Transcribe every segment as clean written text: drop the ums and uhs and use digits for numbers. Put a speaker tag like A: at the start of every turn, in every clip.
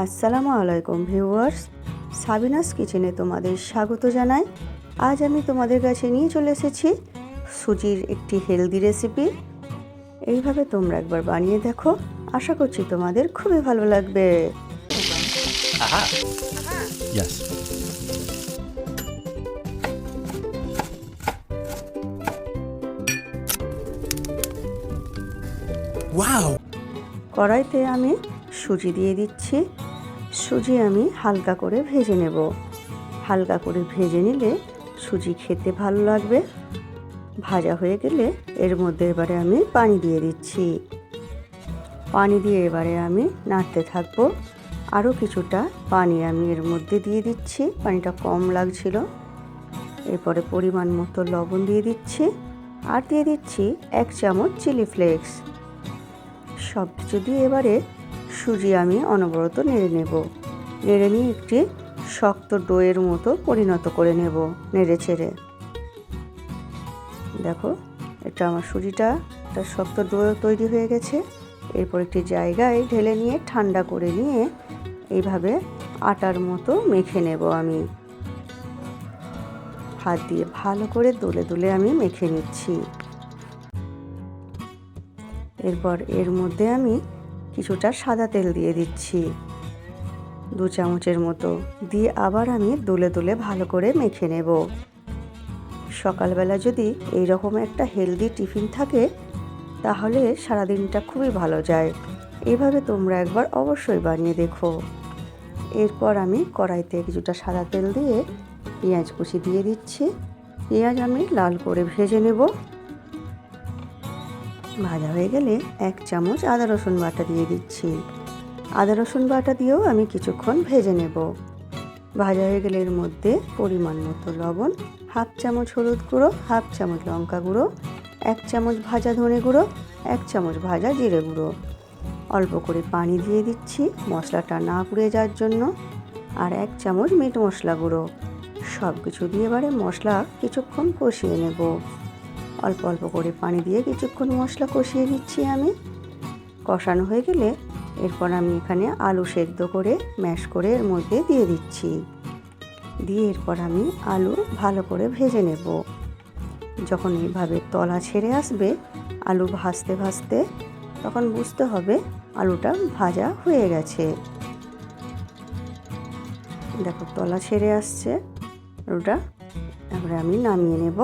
A: আসসালামু আলাইকুম viewers, Sabinus কিচেনে তোমাদের স্বাগত জানাই। আজ আমি তোমাদের কাছে নিয়ে চলে এসেছি সুজির একটি হেলদি রেসিপি। এইভাবে তোমরা একবার বানিয়ে দেখো, আশা করছি তোমাদের খুবই ভালো লাগবে।
B: Aha. Yes. Wow.
A: কড়াইতে আমি সুজি দিয়ে দিচ্ছি। সুজি আমি হালকা করে ভেজে নেব। হালকা করে ভেজে নিলে সুজি খেতে ভালো লাগবে। ভাজা হয়ে গেলে এর মধ্যে এবারে আমি পানি দিয়ে দিচ্ছি। পানি দিয়ে এবারে আমি নাড়তে থাকবো। আরও কিছুটা পানি আমি এর মধ্যে দিয়ে দিচ্ছি, পানিটা কম লাগছিল। এরপরে পরিমাণ মতো লবণ দিয়ে দিচ্ছি, আর দিয়ে দিচ্ছি 1 চামচ চিলি ফ্লেক্স। সব কিছু দিয়ে এবারে সুজি আমি অনবরত নেড়ে নেব। নেড়ে নিয়ে একটি শক্ত ডোয়ের মতো পরিণত করে নেব নেড়ে ছেড়ে। দেখো, এটা আমার সুজিটা একটা শক্ত ডো তৈরি হয়ে গেছে। এরপর একটি জায়গায় ঢেলে নিয়ে ঠান্ডা করে নিয়ে এইভাবে আটার মতো মেখে নেব। আমি হাত দিয়ে ভালো করে দোলে দোলে আমি মেখে নিচ্ছি। এরপর এর মধ্যে আমি কিছুটা সাদা তেল দিয়ে দিচ্ছি, 2 চামচের মতো, দিয়ে আবার আমি দোলে দোলে ভালো করে মেখে নেব। সকালবেলা যদি এইরকম একটা হেলদি টিফিন থাকে তাহলে সারাদিনটা খুবই ভালো যায়। এইভাবে তোমরা একবার অবশ্যই বানিয়ে দেখো। এরপর আমি কড়াইতে কিছুটা সাদা তেল দিয়ে পেঁয়াজ কুচি দিয়ে দিচ্ছি। পেঁয়াজ আমি লাল করে ভেজে নেব। ভাজা হয়ে গেলে 1 চামচ আদা রসুন বাটা দিয়ে দিচ্ছি। আদা রসুন বাটা দিয়েও আমি কিছুক্ষণ ভেজে নেব। ভাজা হয়ে গেলে এর মধ্যে পরিমাণ মতো লবণ, 1/2 চামচ হলুদ গুঁড়ো, 1/2 চামচ লঙ্কা গুঁড়ো, 1 চামচ ভাজা ধনে গুঁড়ো, 1 চামচ ভাজা জিরে গুঁড়ো, অল্প করে পানি দিয়ে দিচ্ছি মশলাটা না পুড়ে যাওয়ার জন্য, আর 1 চামচ মিট মশলা গুঁড়ো। সব কিছু দিয়ে এবারে মশলা কিছুক্ষণ কষিয়ে নেব। অল্প অল্প করে পানি দিয়ে কিছুক্ষণ মশলা কষিয়ে নিচ্ছি আমি। কষানো হয়ে গেলে এরপর আমি এখানে আলু সেদ্ধ করে ম্যাশ করে এর মধ্যে দিয়ে দিচ্ছি। দিয়ে এরপর আমি আলু ভালো করে ভেজে নেব। যখন এইভাবে তলা ছেড়ে আসবে আলু ভাজতে ভাজতে, তখন বুঝতে হবে আলুটা ভাজা হয়ে গেছে। দেখো, তলা ছেড়ে আসছে আলুটা। তারপরে আমি নামিয়ে নেব।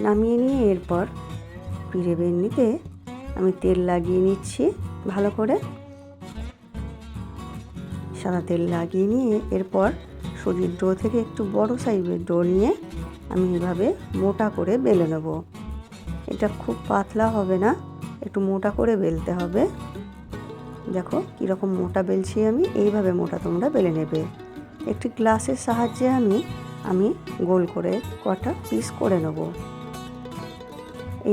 A: নামিয়ে নিয়ে এরপর পিড়ে বেলনিতে আমি তেল লাগিয়ে নিচ্ছি ভালো করে। সাদা তেল লাগিয়ে নিয়ে এরপর সুজির ডো থেকে একটু বড় সাইজের ডো নিয়ে আমি এভাবে মোটা করে বেলে নেব। এটা খুব পাতলা হবে না, একটু মোটা করে বেলতে হবে। দেখো কীরকম মোটা বেলছি আমি, এইভাবে মোটা তোমরা বেলে নেবে। একটি গ্লাসের সাহায্যে আমি গোল করে কটা পিস করে নেব।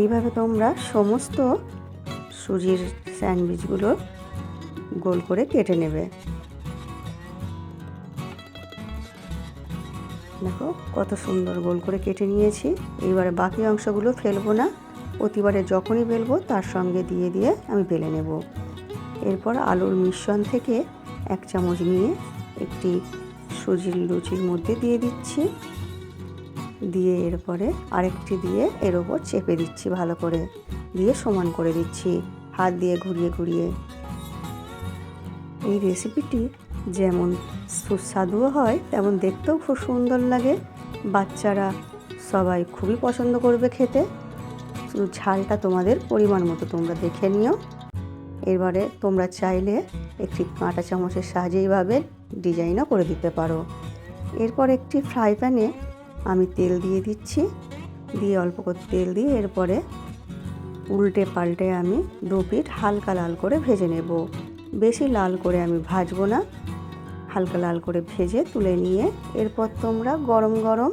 A: এইভাবে তোমরা সমস্ত সুজির স্যান্ডউইচগুলো গোল করে কেটে নেবে। দেখো কত সুন্দর গোল করে কেটে নিয়েছি। এইবারে বাকি অংশগুলো ফেলবো না, প্রতিবারে যখনই বেলবো তার সঙ্গে দিয়ে দিয়ে আমি বেলে নেব। এরপর আলুর মিশ্রণ থেকে 1 চামচ নিয়ে একটি সুজির লুচির মধ্যে দিয়ে দিচ্ছি। দিয়ে এরপরে আরেকটি দিয়ে এর ওপর চেপে দিচ্ছি ভালো করে, দিয়ে সমান করে দিচ্ছি হাত দিয়ে ঘুরিয়ে ঘুরিয়ে। এই রেসিপিটি যেমন সুস্বাদুও হয় তেমন দেখতেও খুব সুন্দর লাগে। বাচ্চারা সবাই খুবই পছন্দ করবে খেতে। শুধু ঝালটা তোমাদের পরিমাণ মতো তোমরা দেখে নিও। এবারে তোমরা চাইলে একটি কাঁটা চামচের সাহায্যে এইভাবে ডিজাইনও করে দিতে পারো। এরপর একটি ফ্রাই প্যানে আমি তেল দিয়ে দিচ্ছি। দিয়ে অল্প করে তেল দিয়ে এরপরে উল্টে পাল্টে আমি 2 পিঠ হালকা লাল করে ভেজে নেব। বেশি লাল করে আমি ভাজবো না, হালকা লাল করে ভেজে তুলে নিয়ে এরপর তোমরা গরম গরম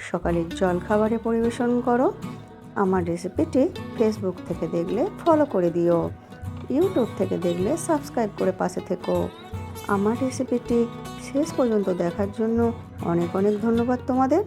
A: সকালের জলখাবারে পরিবেশন করো। আমার রেসিপিটি ফেসবুক থেকে দেখলে ফলো করে দিও, ইউটিউব থেকে দেখলে সাবস্ক্রাইব করে পাশে থেকো। আমার রেসিপিটি শেষ পর্যন্ত দেখার জন্য অনেক অনেক ধন্যবাদ তোমাদের।